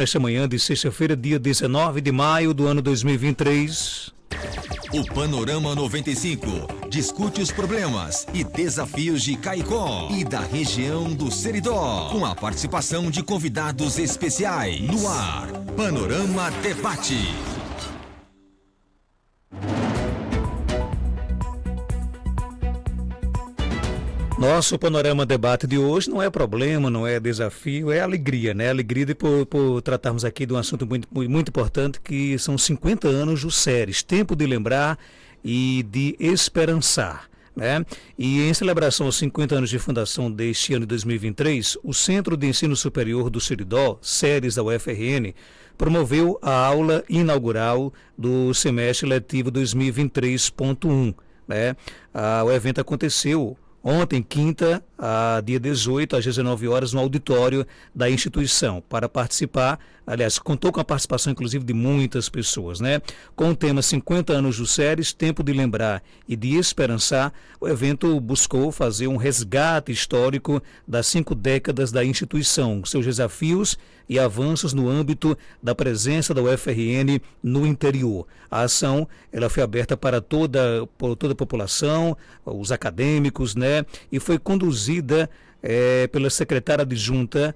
Esta manhã de sexta-feira, dia 19 de maio do ano 2023. O Panorama 95 discute os problemas e desafios de Caicó e da região do Seridó, com a participação de convidados especiais. No ar, Panorama Debate. Nosso Panorama Debate de hoje não é problema, não é desafio, é alegria, né? Alegria por tratarmos aqui de um assunto muito importante, que são 50 anos do SERES, tempo de lembrar e de esperançar, né? E em celebração aos 50 anos de fundação deste ano de 2023, o Centro de Ensino Superior do Seridó, SERES da UFRN, promoveu a aula inaugural do semestre letivo 2023.1, né? O evento aconteceu ontem, quinta, dia 18, às 19 horas, no auditório da instituição. Para participar, aliás, contou com a participação, inclusive, de muitas pessoas, né? Com o tema 50 anos do SERES, tempo de lembrar e de esperançar, o evento buscou fazer um resgate histórico das 5 décadas da instituição, seus desafios e avanços no âmbito da presença da UFRN no interior. A ação ela foi aberta para toda a população, os acadêmicos, né? E foi conduzida pela secretária adjunta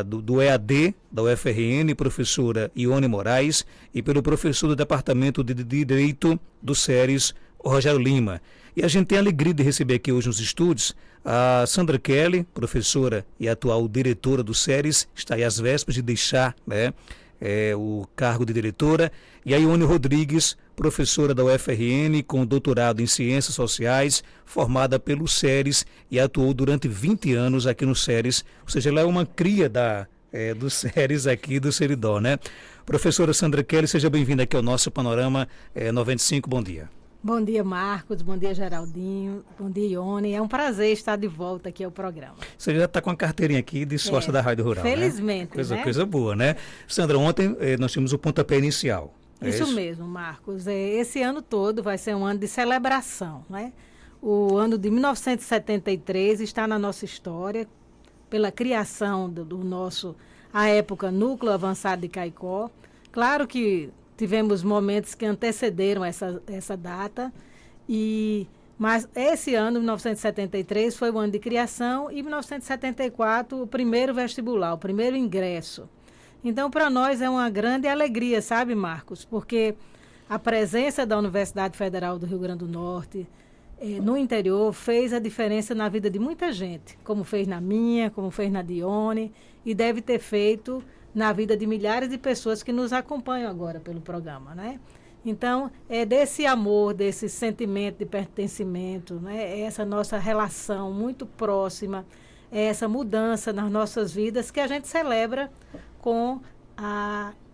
do EAD da UFRN, professora Ione Moraes, e pelo professor do Departamento de Direito do SERES, Rogério Lima. E a gente tem a alegria de receber aqui hoje nos estúdios a Sandra Kelly, professora e atual diretora do SERES, está aí às vésperas de deixar, né, o cargo de diretora, e a Ione Rodrigues, professora da UFRN com doutorado em Ciências Sociais, formada pelo SERES e atuou durante 20 anos aqui no SERES, ou seja, ela é uma cria do SERES aqui do Seridó, né? Professora Sandra Kelly, seja bem-vinda aqui ao nosso Panorama 95, bom dia. Bom dia, Marcos, bom dia, Geraldinho, bom dia, Ione, é um prazer estar de volta aqui ao programa. Você já está com a carteirinha aqui de sócia da Rádio Rural, felizmente, né? Coisa boa, né? Sandra, ontem nós tivemos o pontapé inicial. Isso mesmo, Marcos. Esse ano todo vai ser um ano de celebração, né? O ano de 1973 está na nossa história, pela criação do nosso, à época, Núcleo Avançado de Caicó. Claro que tivemos momentos que antecederam essa data, mas esse ano, 1973, foi o ano de criação e 1974 o primeiro vestibular, o primeiro ingresso. Então, para nós é uma grande alegria, sabe, Marcos? Porque a presença da Universidade Federal do Rio Grande do Norte no interior fez a diferença na vida de muita gente, como fez na minha, como fez na Dione, e deve ter feito na vida de milhares de pessoas que nos acompanham agora pelo programa, né? Então, é desse amor, desse sentimento de pertencimento, né? É essa nossa relação muito próxima, é essa mudança nas nossas vidas que a gente celebra com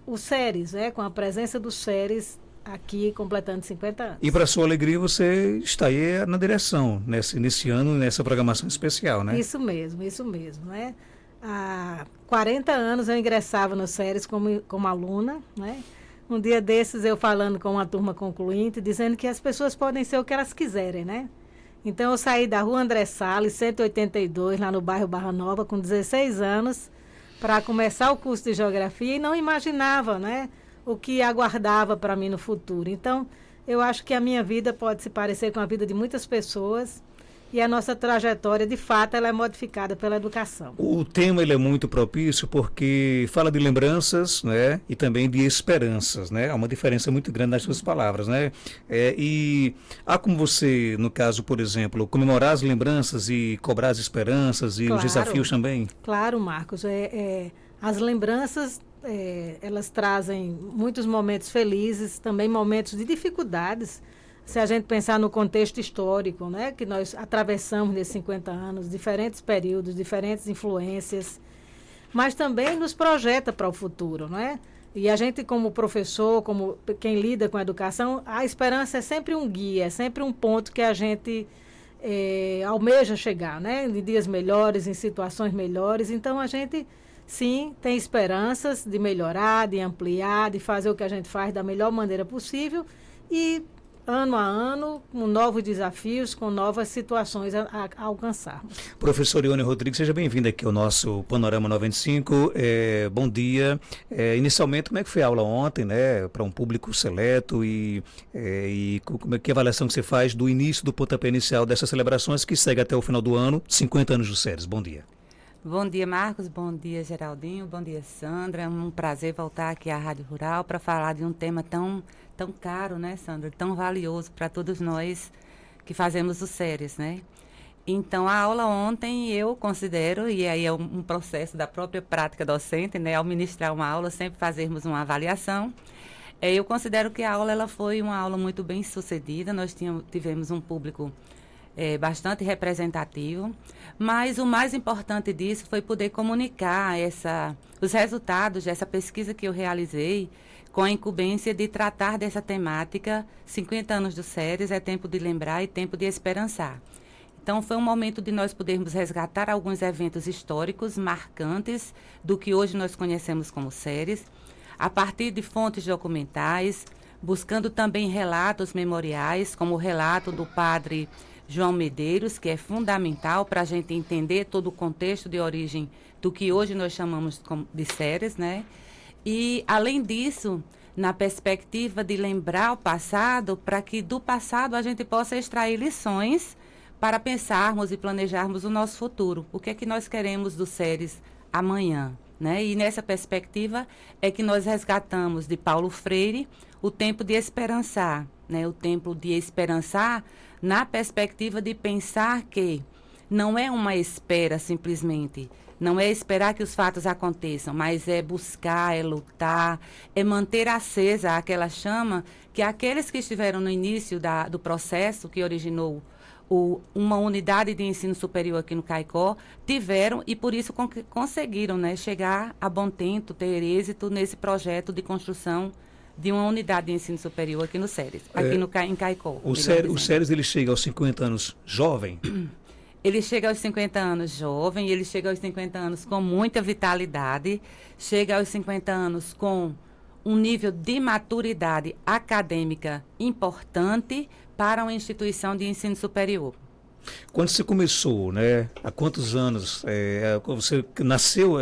o SERES, né? Com a presença do SERES aqui completando 50 anos. E para sua alegria, você está aí na direção, nesse ano, nessa programação especial, né? Isso mesmo, né? Há 40 anos eu ingressava no SERES como aluna, né? Um dia desses eu falando com uma turma concluinte, dizendo que as pessoas podem ser o que elas quiserem, né? Então eu saí da rua André Salles, 182, lá no bairro Barra Nova, com 16 anos, para começar o curso de Geografia e não imaginava, né, o que aguardava para mim no futuro. Então, eu acho que a minha vida pode se parecer com a vida de muitas pessoas e a nossa trajetória, de fato, ela é modificada pela educação. O tema ele é muito propício porque fala de lembranças, né, e também de esperanças, né? Há uma diferença muito grande nas suas palavras, né? E há como você, no caso, por exemplo, comemorar as lembranças e cobrar as esperanças e os desafios também? Claro, Marcos. As lembranças, elas trazem muitos momentos felizes, também momentos de dificuldades. Se a gente pensar no contexto histórico, né, que nós atravessamos nesses 50 anos, diferentes períodos, diferentes influências, mas também nos projeta para o futuro, não é? E a gente, como professor, como quem lida com a educação, a esperança é sempre um guia, é sempre um ponto que a gente almeja chegar, né? Em dias melhores, em situações melhores. Então, a gente, sim, tem esperanças de melhorar, de ampliar, de fazer o que a gente faz da melhor maneira possível e ano a ano, com novos desafios, com novas situações a alcançarmos. Professor Ione Rodrigues, seja bem-vindo aqui ao nosso Panorama 95. Bom dia. Inicialmente, como é que foi a aula ontem, né, para um público seleto e como é que a avaliação que você faz do início do pontapé inicial dessas celebrações que segue até o final do ano, 50 anos do SERES? Bom dia. Bom dia, Marcos. Bom dia, Geraldinho. Bom dia, Sandra. É um prazer voltar aqui à Rádio Rural para falar de um tema tão caro, né, Sandra? Tão valioso para todos nós que fazemos o SERES, né? Então, a aula ontem eu considero, e aí é um processo da própria prática docente, né? Ao ministrar uma aula, sempre fazermos uma avaliação. Eu considero que a aula ela foi uma aula muito bem sucedida. Nós tivemos um público bastante representativo, mas o mais importante disso foi poder comunicar os resultados dessa pesquisa que eu realizei com a incumbência de tratar dessa temática. 50 anos do SERES é tempo de lembrar e tempo de esperançar. Então, foi um momento de nós podermos resgatar alguns eventos históricos marcantes do que hoje nós conhecemos como SERES, a partir de fontes documentais, buscando também relatos memoriais, como o relato do padre João Medeiros, que é fundamental para a gente entender todo o contexto de origem do que hoje nós chamamos de SERES, né? E, além disso, na perspectiva de lembrar o passado, para que do passado a gente possa extrair lições para pensarmos e planejarmos o nosso futuro. O que é que nós queremos do SERES amanhã, né? E nessa perspectiva é que nós resgatamos de Paulo Freire o tempo de esperançar, né? O tempo de esperançar na perspectiva de pensar que não é uma espera simplesmente, não é esperar que os fatos aconteçam, mas é buscar, é lutar, é manter acesa aquela chama que aqueles que estiveram no início do processo que originou uma unidade de ensino superior aqui no Caicó tiveram e por isso conseguiram, né, chegar a bom tempo, ter êxito nesse projeto de construção de uma unidade de ensino superior aqui no SERES, aqui em Caicó. O SERES ele chega aos 50 anos jovem? Ele chega aos 50 anos jovem, ele chega aos 50 anos com muita vitalidade, chega aos 50 anos com um nível de maturidade acadêmica importante para uma instituição de ensino superior. Quando você começou, né? Há quantos anos? Você nasceu,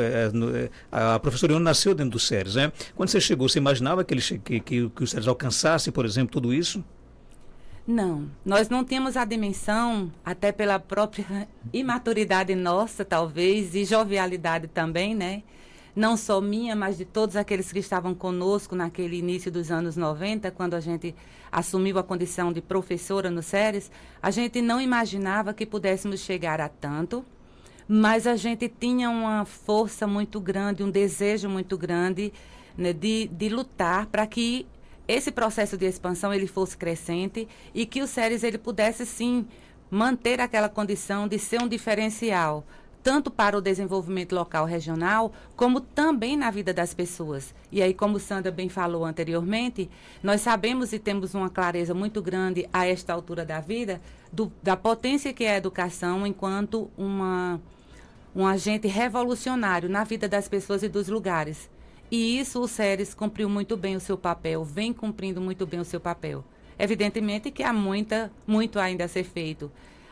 a professora Ione nasceu dentro do SERES, né? Quando você chegou, você imaginava que o SERES alcançasse, por exemplo, tudo isso? Não, nós não tínhamos a dimensão, até pela própria imaturidade nossa, talvez, e jovialidade também, né? Não só minha, mas de todos aqueles que estavam conosco naquele início dos anos 90, quando a gente assumiu a condição de professora no SERES, a gente não imaginava que pudéssemos chegar a tanto, mas a gente tinha uma força muito grande, um desejo muito grande, né, de lutar para que esse processo de expansão ele fosse crescente e que o SERES ele pudesse, sim, manter aquela condição de ser um diferencial, tanto para o desenvolvimento local regional, como também na vida das pessoas. E aí, como Sandra bem falou anteriormente, nós sabemos e temos uma clareza muito grande a esta altura da vida, da potência que é a educação enquanto um agente revolucionário na vida das pessoas e dos lugares. E isso o SERES cumpriu muito bem o seu papel, vem cumprindo muito bem o seu papel. Evidentemente que há muito ainda a ser feito.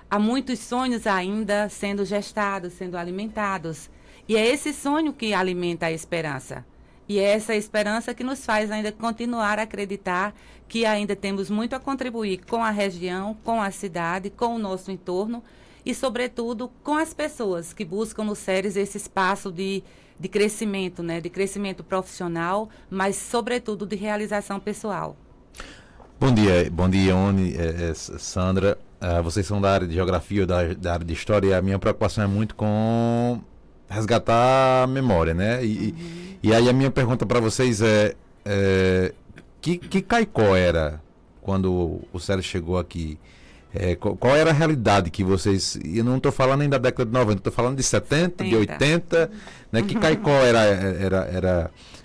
Há muitos sonhos ainda sendo gestados, sendo alimentados. E é esse sonho que alimenta a esperança. E é essa esperança que nos faz ainda continuar a acreditar que ainda temos muito a contribuir com a região, com a cidade, com o nosso entorno e, sobretudo, com as pessoas que buscam no SERES esse espaço de crescimento, né? De crescimento profissional, mas, sobretudo, de realização pessoal. Bom dia, Ione, Sandra. Vocês são da área de geografia, da área de história, e a minha preocupação é muito com resgatar a memória, né? E aí a minha pergunta para vocês que Caicó era quando o SERES chegou aqui? Qual era a realidade que vocês... Eu não estou falando nem da década de 90, estou falando de 70, de 80, né? Que Caicó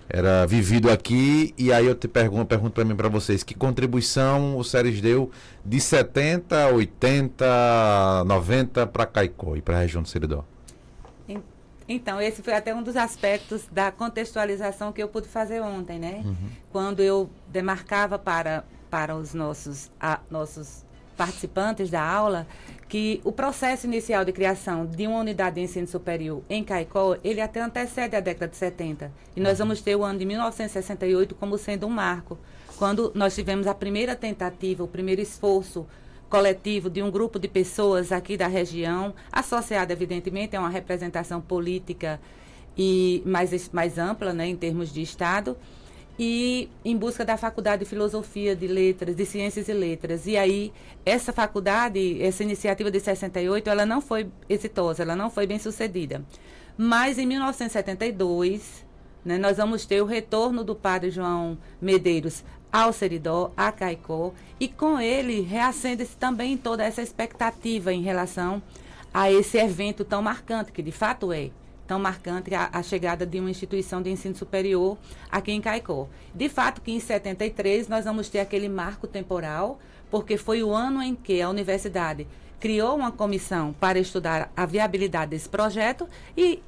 era vivido aqui, e aí eu pergunto para vocês, que contribuição o SERES deu de 70, 80, 90 para Caicó e para a região do Seridó? Então, esse foi até um dos aspectos da contextualização que eu pude fazer ontem, né? Quando eu demarcava para para os nossos participantes da aula que o processo inicial de criação de uma unidade de ensino superior em Caicó, ele até antecede a década de 70. E nós vamos ter o ano de 1968 como sendo um marco, quando nós tivemos a primeira tentativa, o primeiro esforço coletivo de um grupo de pessoas aqui da região, associada, evidentemente, a uma representação política e mais ampla, né, em termos de Estado, e em busca da Faculdade de Filosofia, de Letras, de Ciências e Letras. E aí, essa faculdade, essa iniciativa de 68, ela não foi exitosa, ela não foi bem sucedida. Mas, em 1972, né, nós vamos ter o retorno do padre João Medeiros ao Seridó, a Caicó, e com ele reacende-se também toda essa expectativa em relação a esse evento tão marcante, que de fato é tão marcante a chegada de uma instituição de ensino superior aqui em Caicó. De fato que em 73 nós vamos ter aquele marco temporal, porque foi o ano em que a universidade criou uma comissão para estudar a viabilidade desse projeto e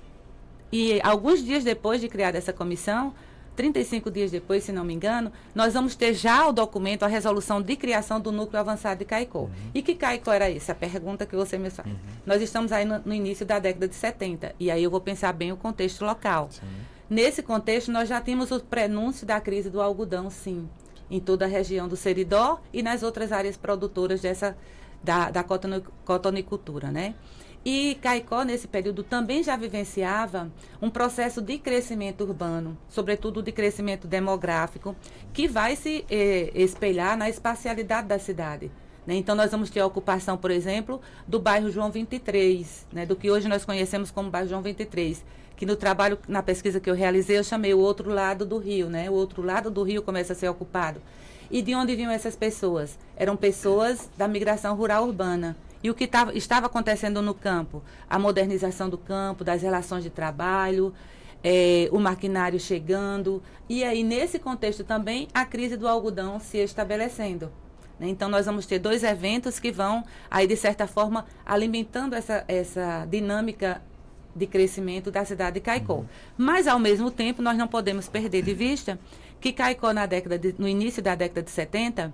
alguns dias depois de criar essa comissão, 35 dias depois, se não me engano, nós vamos ter já o documento, a resolução de criação do Núcleo Avançado de Caicó. E que Caicó era esse? A pergunta que você me faz. Nós estamos aí no início da década de 70, e aí eu vou pensar bem o contexto local. Sim. Nesse contexto, nós já tínhamos o prenúncio da crise do algodão, sim, em toda a região do Seridó e nas outras áreas produtoras da cotonicultura, né? E Caicó, nesse período, também já vivenciava um processo de crescimento urbano, sobretudo de crescimento demográfico, que vai se espelhar na espacialidade da cidade. Né? Então, nós vamos ter a ocupação, por exemplo, do bairro João 23, né? Do que hoje nós conhecemos como bairro João 23, que no trabalho, na pesquisa que eu realizei, eu chamei o outro lado do rio, né? O outro lado do rio começa a ser ocupado. E de onde vinham essas pessoas? Eram pessoas da migração rural-urbana. E o que estava acontecendo no campo? A modernização do campo, das relações de trabalho, o maquinário chegando. E aí, nesse contexto também, a crise do algodão se estabelecendo. Né? Então, nós vamos ter dois eventos que vão, aí de certa forma, alimentando essa dinâmica de crescimento da cidade de Caicó. Mas, ao mesmo tempo, nós não podemos perder de vista que Caicó, no início da década de 70...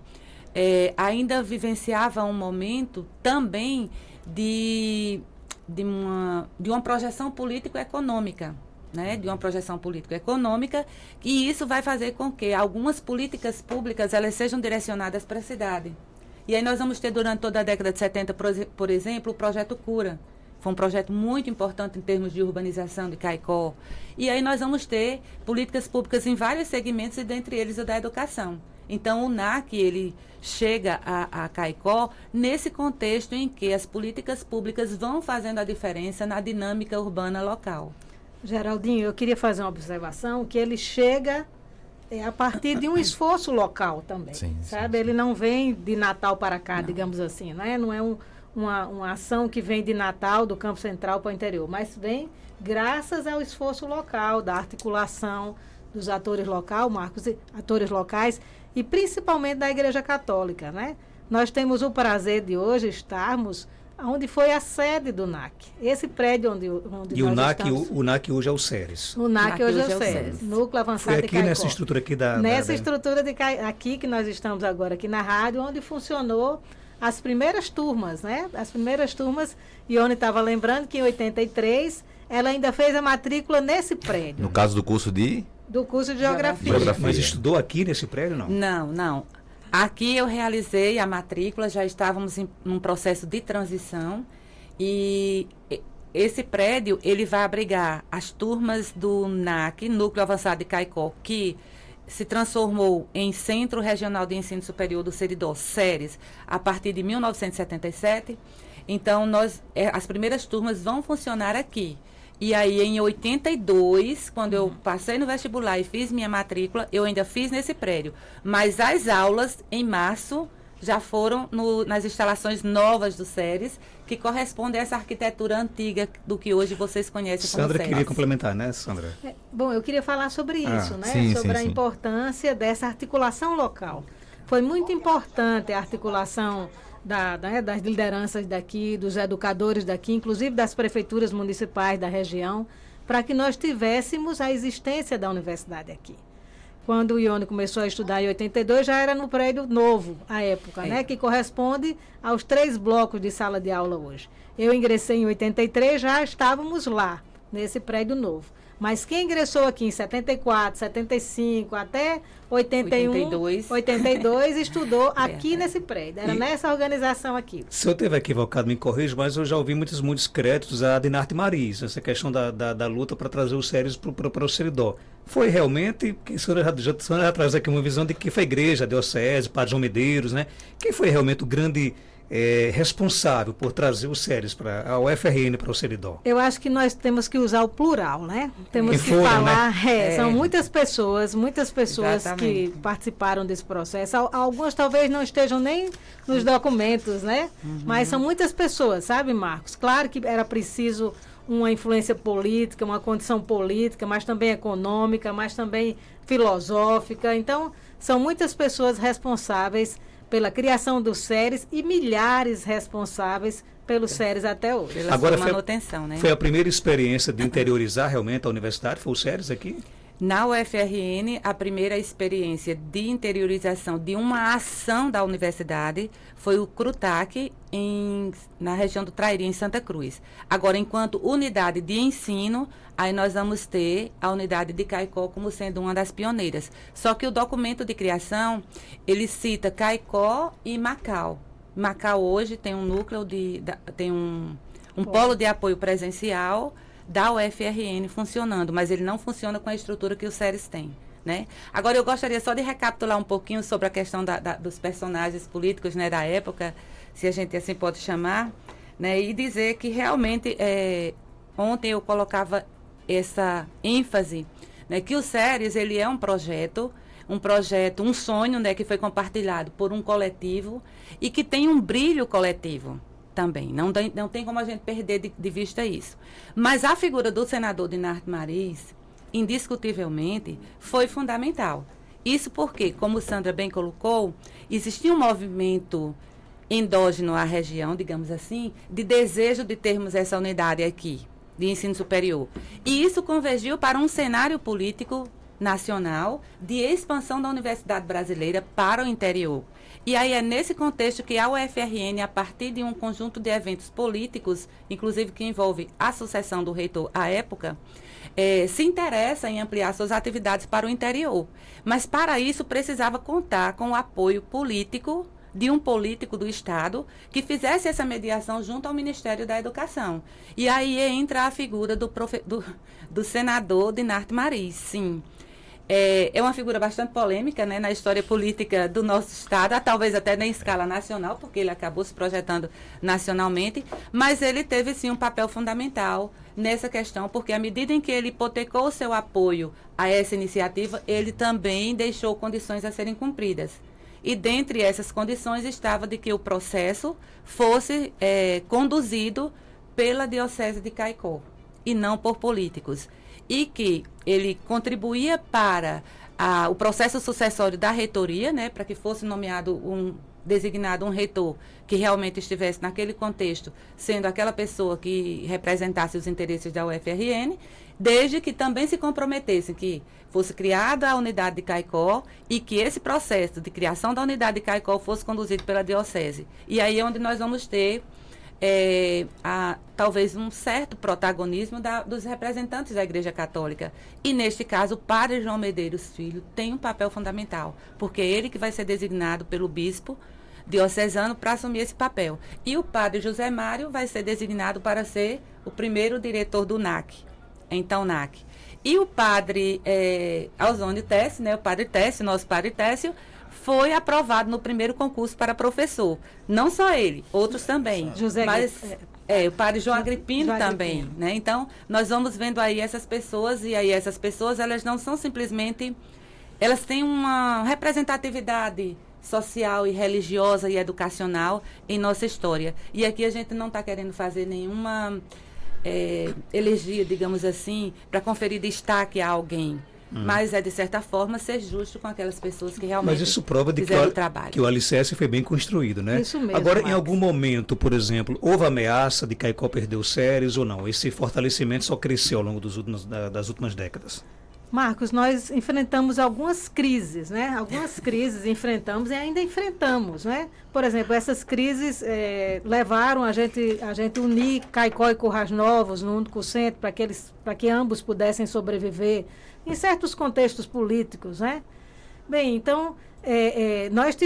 ainda vivenciava um momento também de uma projeção político-econômica, né? De uma projeção político-econômica, e isso vai fazer com que algumas políticas públicas elas sejam direcionadas para a cidade. E aí nós vamos ter durante toda a década de 70, por exemplo, o Projeto Cura. Foi um projeto muito importante em termos de urbanização de Caicó. E aí nós vamos ter políticas públicas em vários segmentos, e dentre eles o da educação. Então, o NAC, ele chega a Caicó nesse contexto em que as políticas públicas vão fazendo a diferença na dinâmica urbana local. Geraldinho, eu queria fazer uma observação, que ele chega a partir de um esforço local também, sabe? Sim. Ele não vem de Natal para cá, digamos assim, né? Não é uma ação que vem de Natal, do Campo Central para o interior, mas vem graças ao esforço local, da articulação dos atores locais, e principalmente da Igreja Católica, né? Nós temos o prazer de hoje estarmos onde foi a sede do NAC. Esse prédio onde e nós estamos. O NAC hoje é o SERES. O NAC hoje é o SERES. Núcleo Avançado de Caicó. Foi aqui nessa estrutura aqui estrutura aqui que nós estamos agora, aqui na rádio, onde funcionou as primeiras turmas, né? As primeiras turmas, Ione estava lembrando que em 83 ela ainda fez a matrícula nesse prédio. No caso do curso de... Do curso de Geografia. Mas estudou aqui nesse prédio, não? Não. Aqui eu realizei a matrícula, já estávamos em um processo de transição, e esse prédio, ele vai abrigar as turmas do NAC, Núcleo Avançado de Caicó, que se transformou em Centro Regional de Ensino Superior do Seridó, SERES, a partir de 1977. Então, as primeiras turmas vão funcionar aqui. E aí, em 82, quando eu passei no vestibular e fiz minha matrícula, eu ainda fiz nesse prédio. Mas as aulas, em março, já foram nas instalações novas do SERES, que correspondem a essa arquitetura antiga do que hoje vocês conhecem como Sandra SERES. queria complementar, né, Sandra? Bom, eu queria falar sobre isso, né? Sim, sobre sim. a importância dessa articulação local. Foi muito importante a articulação das lideranças daqui, dos educadores daqui, inclusive das prefeituras municipais da região, para que nós tivéssemos a existência da universidade aqui. quando o Ione começou a estudar em 82, já era no prédio novo, à época, né? Que corresponde aos 3 blocos de sala de aula hoje. Eu ingressei em 83, já estávamos lá, nesse prédio novo. Mas quem ingressou aqui em 74, 75, até 81, 82 estudou aqui nesse prédio. Era nessa organização aqui. Se eu estiver equivocado, me corrija, mas eu já ouvi muitos créditos a Dinarte Mariz, essa questão da luta para trazer os séries para o Seridó. Foi realmente, que a senhora já traz aqui uma visão de que foi a igreja, a diocese, Padre João Medeiros, né? Quem foi realmente o grande responsável por trazer os séries para a UFRN para o Seridó? Eu acho que nós temos que usar o plural, né? Temos que foram, falar, né? São muitas pessoas Exatamente. que participaram desse processo. Algumas talvez não estejam nem nos documentos, né? Mas são muitas pessoas, sabe, Marcos? Claro que era preciso uma influência política, uma condição política, mas também econômica, mas também filosófica. Então, são muitas pessoas responsáveis pela criação dos séries e milhares responsáveis pelos séries até hoje. Pela Agora sua manutenção, né? Foi a primeira experiência de interiorizar realmente a universidade? Foi o séries aqui? Na UFRN, a primeira experiência de interiorização de uma ação da universidade foi o CRUTAC na região do Trairi, em Santa Cruz. Agora, enquanto unidade de ensino, aí nós vamos ter a unidade de Caicó como sendo uma das pioneiras. Só que o documento de criação, ele cita Caicó e Macau. Macau hoje tem um núcleo tem um polo de apoio presencial da UFRN funcionando, mas ele não funciona com a estrutura que o SERES tem, né? Agora, eu gostaria só de recapitular um pouquinho sobre a questão dos personagens políticos, né, da época, se a gente assim pode chamar, né, e dizer que realmente, ontem eu colocava essa ênfase, né, que o SERES, ele é um projeto, um sonho, né, que foi compartilhado por um coletivo e que tem um brilho coletivo também. Não tem como a gente perder de vista isso. Mas a figura do senador Dinarte Mariz, indiscutivelmente, foi fundamental. Isso porque, como Sandra bem colocou, existia um movimento endógeno à região, digamos assim, de desejo de termos essa unidade aqui, de ensino superior. E isso convergiu para um cenário político nacional de expansão da universidade brasileira para o interior. E aí é nesse contexto que a UFRN, a partir de um conjunto de eventos políticos, inclusive que envolve a sucessão do reitor à época, se interessa em ampliar suas atividades para o interior. Mas para isso precisava contar com o apoio político de um político do Estado que fizesse essa mediação junto ao Ministério da Educação. E aí entra a figura do senador Dinarte Mariz, sim. É uma figura bastante polêmica, né, na história política do nosso Estado, talvez até na escala nacional, porque ele acabou se projetando nacionalmente, mas ele teve sim um papel fundamental nessa questão, porque à medida em que ele hipotecou o seu apoio a essa iniciativa, ele também deixou condições a serem cumpridas. E dentre essas condições estava de que o processo fosse conduzido pela Diocese de Caicó e não por políticos. E que ele contribuía para o processo sucessório da reitoria, né, para que fosse designado um reitor que realmente estivesse naquele contexto, sendo aquela pessoa que representasse os interesses da UFRN, desde que também se comprometesse que fosse criada a unidade de Caicó e que esse processo de criação da unidade de Caicó fosse conduzido pela Diocese. E aí é onde nós vamos ter talvez um certo protagonismo dos representantes da Igreja Católica. E, neste caso, o padre João Medeiros Filho tem um papel fundamental, porque é ele que vai ser designado pelo bispo diocesano para assumir esse papel. E o padre José Mário vai ser designado para ser o primeiro diretor do NAC, então NAC. E o padre Alzônio Técio, né, o padre Técio, nosso padre Técio, foi aprovado no primeiro concurso para professor. Não só ele, outros também. O padre João Agripino também. Né? Então, nós vamos vendo aí essas pessoas, e aí essas pessoas, elas não são simplesmente... Elas têm uma representatividade social e religiosa e educacional em nossa história. E aqui a gente não está querendo fazer nenhuma elegia, digamos assim, para conferir destaque a alguém. Mas de certa forma, ser justo com aquelas pessoas que realmente Mas isso prova de fizeram o trabalho. Que o alicerce foi bem construído, né? Isso mesmo, Agora, Max. em algum momento, por exemplo, houve ameaça de Caicó perder os séries ou não? Esse fortalecimento só cresceu ao longo das últimas décadas? Marcos, nós enfrentamos algumas crises, né? Algumas crises enfrentamos e ainda enfrentamos, né? Por exemplo, essas crises levaram a gente unir Caicó e Currais Novos no único centro para que ambos pudessem sobreviver em certos contextos políticos, né? Bem, então, nós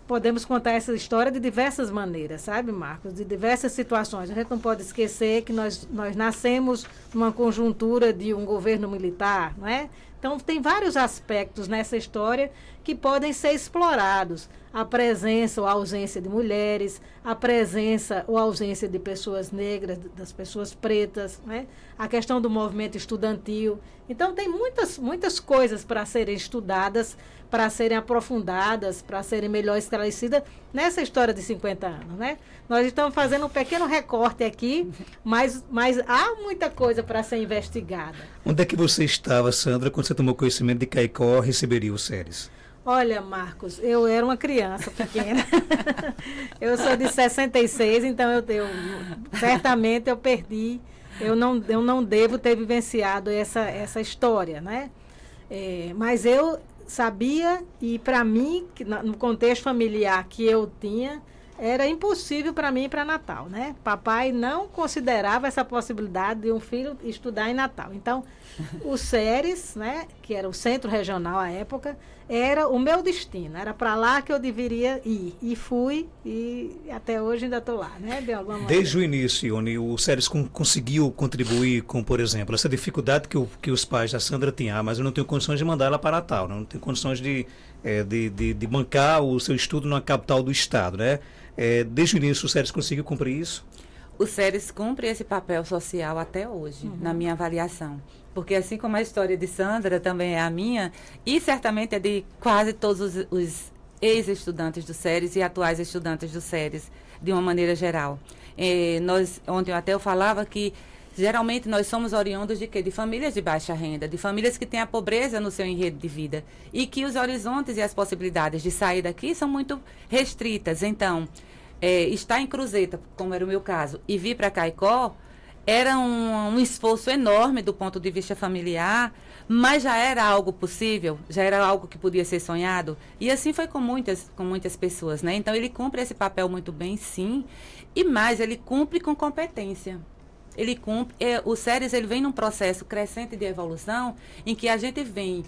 podemos contar essa história de diversas maneiras, sabe, Marcos? De diversas situações. A gente não pode esquecer que nós nascemos numa conjuntura de um governo militar, não é? Então, tem vários aspectos nessa história que podem ser explorados. A presença ou a ausência de mulheres, a presença ou a ausência de pessoas negras, das pessoas pretas, né? A questão do movimento estudantil. Então, tem muitas coisas para serem estudadas, para serem aprofundadas, para serem melhor esclarecidas nessa história de 50 anos, né? Nós estamos fazendo um pequeno recorte aqui, mas há muita coisa para ser investigada. Onde é que você estava, Sandra, quando você tomou conhecimento de Caicó receberia o SERES? Olha, Marcos, eu era uma criança pequena. Eu sou de 66, então certamente eu perdi. Eu não devo ter vivenciado essa história, né? Mas eu sabia, e para mim, no contexto familiar que eu tinha, era impossível para mim ir para Natal, né? Papai não considerava essa possibilidade de um filho estudar em Natal. Então, o SERES, né, que era o centro regional à época, era o meu destino. Era para lá que eu deveria ir. E fui, e até hoje ainda estou lá, né? De alguma maneira. Desde o início, Ione, o SERES conseguiu contribuir com, por exemplo, essa dificuldade que os pais da Sandra tinham, mas eu não tenho condições de mandar ela para Natal, não tenho condições de bancar o seu estudo na capital do estado, né? Desde o início o SERES conseguiu cumprir isso? O SERES cumpre esse papel social até hoje, na minha avaliação. Porque assim como a história de Sandra também é a minha, e certamente é de quase todos os ex-estudantes do SERES e atuais estudantes do SERES, de uma maneira geral. Ontem até eu falava que geralmente nós somos oriundos de quê? De famílias de baixa renda, de famílias que têm a pobreza no seu enredo de vida e que os horizontes e as possibilidades de sair daqui são muito restritas. Então, estar em Cruzeta, como era o meu caso, e vir para Caicó, era um esforço enorme do ponto de vista familiar, mas já era algo possível, já era algo que podia ser sonhado. E assim foi com muitas pessoas, né? Então, ele cumpre esse papel muito bem, sim, e mais, ele cumpre com competência. Ele cumpre, o SERES ele vem num processo crescente de evolução em que a gente vem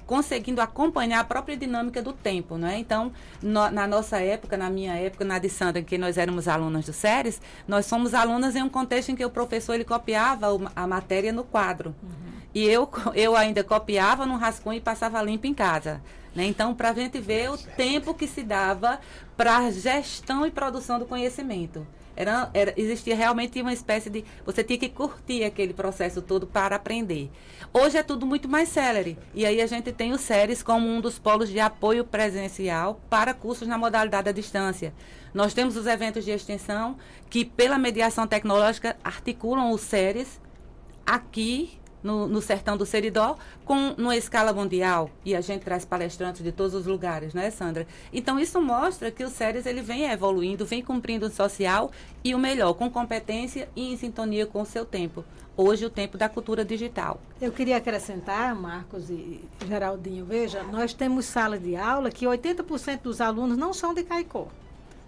conseguindo acompanhar a própria dinâmica do tempo, não é? Então, na nossa época, na minha época, na de Sandra, em que nós éramos alunas do SERES, nós fomos alunas em um contexto em que o professor ele copiava a matéria no quadro. E eu ainda copiava no rascunho e passava limpo em casa. Né? Então, para a gente ver o tempo que se dava para a gestão e produção do conhecimento. Existia realmente uma espécie de... Você tinha que curtir aquele processo todo para aprender. Hoje é tudo muito mais célere. E aí a gente tem o SERES como um dos polos de apoio presencial para cursos na modalidade à distância. Nós temos os eventos de extensão que, pela mediação tecnológica, articulam o SERES aqui no sertão do Seridó, numa escala mundial, e a gente traz palestrantes de todos os lugares, né, Sandra? Então, isso mostra que o SERES ele vem evoluindo, vem cumprindo o social e o melhor, com competência e em sintonia com o seu tempo. Hoje, o tempo da cultura digital. Eu queria acrescentar, Marcos e Geraldinho, veja, nós temos sala de aula que 80% dos alunos não são de Caicó.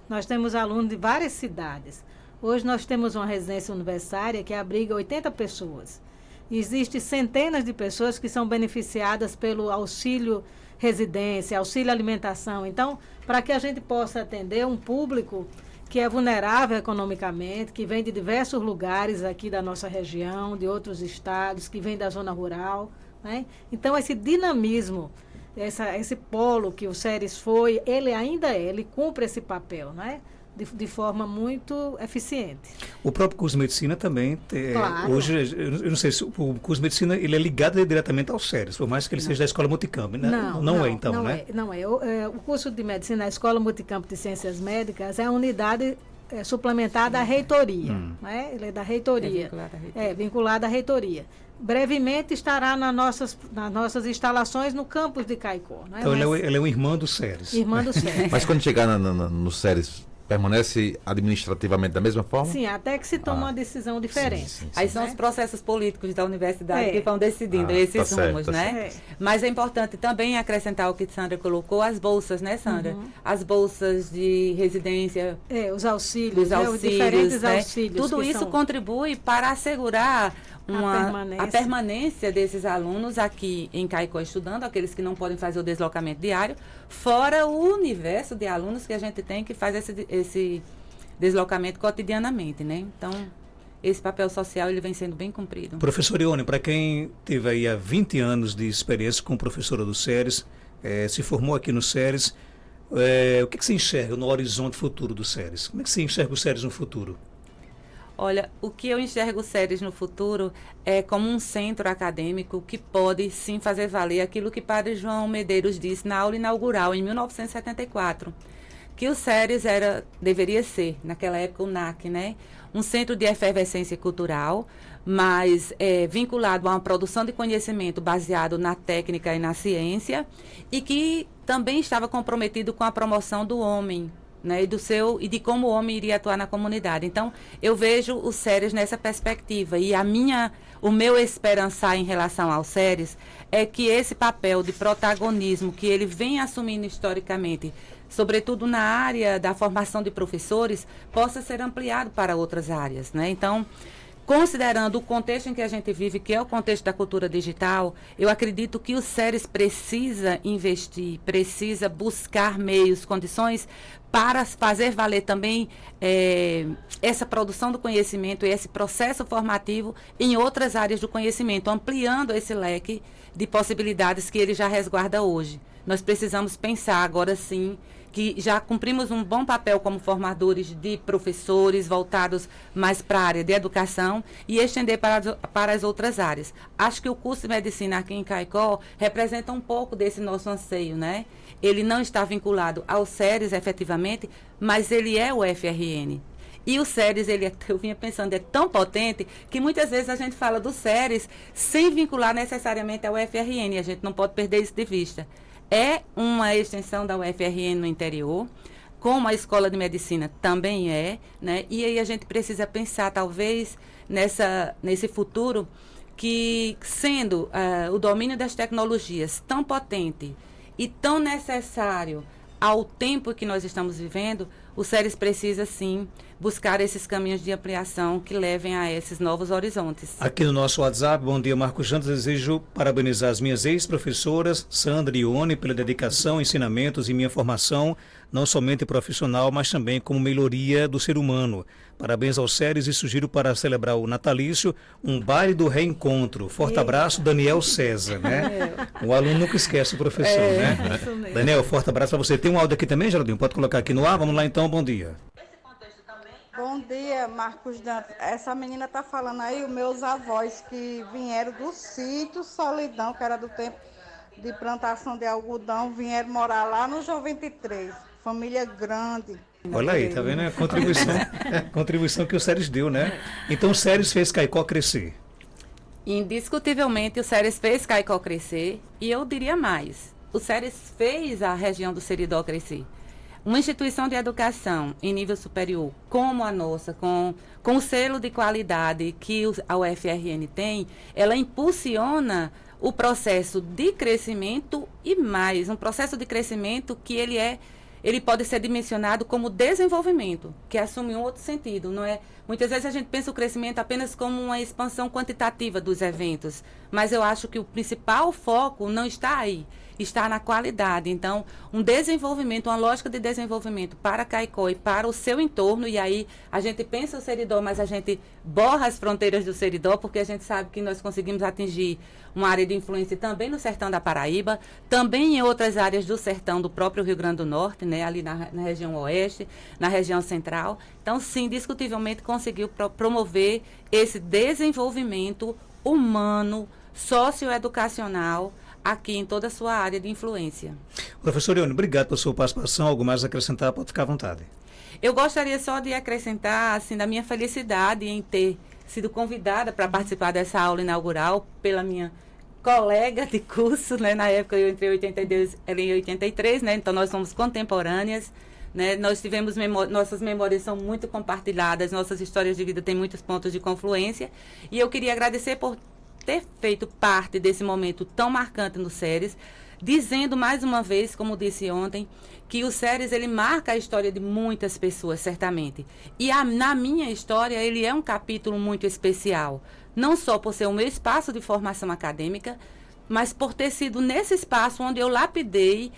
Nós temos alunos de várias cidades. Hoje nós temos uma residência universitária que abriga 80 pessoas. Existem centenas de pessoas que são beneficiadas pelo auxílio residência, auxílio alimentação. Então, para que a gente possa atender um público que é vulnerável economicamente, que vem de diversos lugares aqui da nossa região, de outros estados, que vem da zona rural, né? Então, esse dinamismo, esse polo que o SERES foi, ele cumpre esse papel, né? De forma muito eficiente. O próprio curso de medicina também, Claro. Hoje, eu não sei se o curso de medicina ele é ligado diretamente ao SERES, por mais que ele seja da Escola Multicamp, né? Não é então, né? Não é. O curso de medicina, a Escola Multicamp de Ciências Médicas, é a unidade suplementada à reitoria. Né? Ele é da reitoria. Vinculada à reitoria. Brevemente estará nas nossas instalações no campus de Caicó. Né? Então, ele é uma irmã do SERES. Irmã do SERES. Mas quando chegar no SERES, permanece administrativamente da mesma forma? Sim, até que se toma uma decisão diferente. Sim, sim, sim. Aí são os processos políticos da universidade É. que vão decidindo Ah, esses tá certo, rumos, tá né? certo. Mas é importante também acrescentar o que Sandra colocou, as bolsas, né, Sandra? As bolsas de residência, Os auxílios, os né, os auxílios, diferentes né? auxílios. Tudo que isso são- contribui para assegurar permanência. a permanência desses alunos aqui em Caicó estudando, aqueles que não podem fazer o deslocamento diário, fora o universo de alunos que a gente tem que faz esse deslocamento cotidianamente, né? Então, esse papel social ele vem sendo bem cumprido. Professor Ione, para quem teve aí há 20 anos de experiência como professora do SERES, se formou aqui no SERES, o que você enxerga no horizonte futuro do SERES? Como é que você enxerga o SERES no futuro? Olha, o que eu enxergo o SERES no futuro é como um centro acadêmico que pode sim fazer valer aquilo que Padre João Medeiros disse na aula inaugural em 1974, que o SERES deveria ser, naquela época, o NAC, né? Um centro de efervescência cultural, mas vinculado a uma produção de conhecimento baseado na técnica e na ciência, e que também estava comprometido com a promoção do homem, né, e de como o homem iria atuar na comunidade. Então, eu vejo o SERES nessa perspectiva. E o meu esperançar em relação ao SERES é que esse papel de protagonismo que ele vem assumindo historicamente, sobretudo na área da formação de professores, possa ser ampliado para outras áreas, né? Então, considerando o contexto em que a gente vive, que é o contexto da cultura digital, eu acredito que o SERES precisa investir, precisa buscar meios, condições para fazer valer também essa produção do conhecimento e esse processo formativo em outras áreas do conhecimento, ampliando esse leque de possibilidades que ele já resguarda hoje. Nós precisamos pensar agora sim que já cumprimos um bom papel como formadores de professores voltados mais para a área de educação e estender para as outras áreas. Acho que o curso de medicina aqui em Caicó representa um pouco desse nosso anseio, né? Ele não está vinculado ao SERES efetivamente, mas ele é o FRN. E o SERES, eu vinha pensando, é tão potente que muitas vezes a gente fala do SERES sem vincular necessariamente ao FRN, e a gente não pode perder isso de vista. É uma extensão da UFRN no interior, como a Escola de Medicina também é, né? E aí a gente precisa pensar, talvez, nesse futuro, que sendo o domínio das tecnologias tão potente e tão necessário ao tempo que nós estamos vivendo, o SERES precisa, sim, buscar esses caminhos de ampliação que levem a esses novos horizontes. Aqui no nosso WhatsApp, bom dia, Marcos Jantos. Desejo parabenizar as minhas ex-professoras, Sandra e Ione, pela dedicação, ensinamentos e minha formação, não somente profissional, mas também como melhoria do ser humano. Parabéns ao SERES e sugiro para celebrar o natalício um baile do reencontro. Forte abraço, Daniel César, né? O aluno nunca esquece o professor, né? Isso mesmo. Daniel, forte abraço para você. Tem um áudio aqui também, Geraldinho? Pode colocar aqui no ar? Vamos lá então, bom dia. Bom dia, Marcos Dantas. Essa menina tá falando aí, os meus avós que vieram do sítio Solidão, que era do tempo de plantação de algodão, vieram morar lá no João 23. Família grande. Olha aí, tá vendo? A contribuição que o SERES deu, né? Então o SERES fez Caicó crescer. Indiscutivelmente, o SERES fez Caicó crescer, e eu diria mais, o SERES fez a região do Seridó crescer. Uma instituição de educação em nível superior, como a nossa, com o selo de qualidade que a UFRN tem, ela impulsiona o processo de crescimento e mais, um processo de crescimento que ele pode ser dimensionado como desenvolvimento, que assume um outro sentido, não é? Muitas vezes a gente pensa o crescimento apenas como uma expansão quantitativa dos eventos, mas eu acho que o principal foco não está aí, está na qualidade. Então, um desenvolvimento, uma lógica de desenvolvimento para Caicó e para o seu entorno, e aí a gente pensa o Seridó, mas a gente borra as fronteiras do Seridó, porque a gente sabe que nós conseguimos atingir uma área de influência também no sertão da Paraíba, também em outras áreas do sertão do próprio Rio Grande do Norte, né, ali na região oeste, na região central. Então, sim, discutivelmente conseguiu promover esse desenvolvimento humano, socioeducacional, aqui em toda a sua área de influência. Professor Ione, obrigado pela sua participação. Algo mais a acrescentar? Pode ficar à vontade. Eu gostaria só de acrescentar, assim, da minha felicidade em ter sido convidada para participar dessa aula inaugural pela minha colega de curso, né? Na época eu entrei em 82, ela em 83, né? Então nós somos contemporâneas. né? Nós tivemos nossas memórias são muito compartilhadas, nossas histórias de vida têm muitos pontos de confluência, e eu queria agradecer por ter feito parte desse momento tão marcante no Ceres, dizendo mais uma vez, como disse ontem, que o Ceres ele marca a história de muitas pessoas, certamente. E na minha história, ele é um capítulo muito especial, não só por ser o meu espaço de formação acadêmica, mas por ter sido nesse espaço onde eu lapidei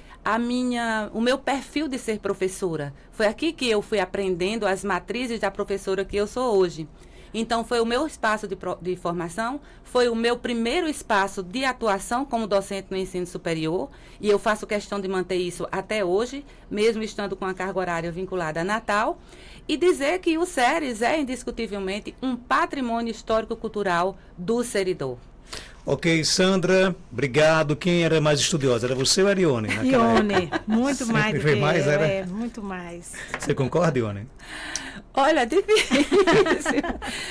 o meu perfil de ser professora. Foi aqui que eu fui aprendendo as matrizes da professora que eu sou hoje. Então, foi o meu espaço de formação, foi o meu primeiro espaço de atuação como docente no ensino superior, e eu faço questão de manter isso até hoje, mesmo estando com a carga horária vinculada a Natal, e dizer que o Ceres é indiscutivelmente um patrimônio histórico-cultural do Seridó. Ok, Sandra, obrigado. Quem era mais estudiosa? Era você ou era Ione? Ione, muito Sempre mais do foi que mais, era? é, muito mais. Você concorda, Ione? Olha,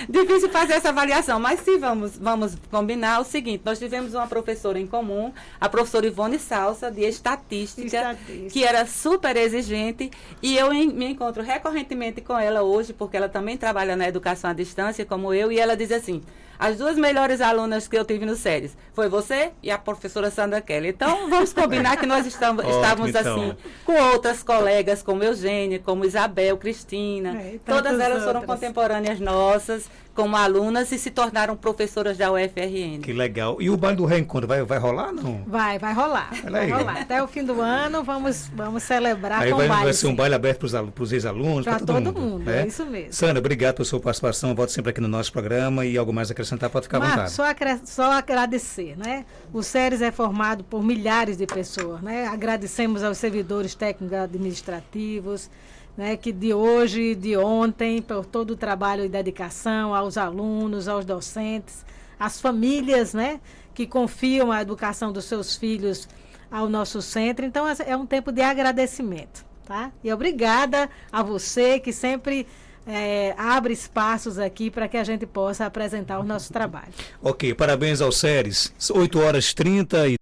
difícil fazer essa avaliação, mas sim, vamos combinar o seguinte, nós tivemos uma professora em comum, a professora Ivone Salsa, de estatística, que era super exigente, e eu me encontro recorrentemente com ela hoje, porque ela também trabalha na educação à distância, como eu, e ela diz assim: as duas melhores alunas que eu tive no Ceres foi você e a professora Sandra Kelly. Então, vamos combinar que nós estávamos então. assim, com outras colegas, como Eugênia, como Isabel, Cristina. Todas elas foram contemporâneas nossas, como alunas, e se tornaram professoras da UFRN. Que legal. E o baile do reencontro vai rolar, não? Vai rolar. Vai rolar. Até o fim do ano, vamos celebrar aí com vai, baile. vai ser um baile aberto para os ex-alunos, para todo mundo. Né? É isso mesmo. Sandra, obrigado pela sua participação. Volte sempre aqui no nosso programa, e algo mais a acrescentar, pode ficar à vontade. Só agradecer, né? O Ceres é formado por milhares de pessoas, né? Agradecemos aos servidores técnicos administrativos, né, que de hoje, de ontem, por todo o trabalho e dedicação, aos alunos, aos docentes, às famílias, né, que confiam a educação dos seus filhos ao nosso centro. Então, é um tempo de agradecimento, tá? E obrigada a você que sempre abre espaços aqui para que a gente possa apresentar o nosso trabalho. Ok, parabéns ao Ceres. 8h30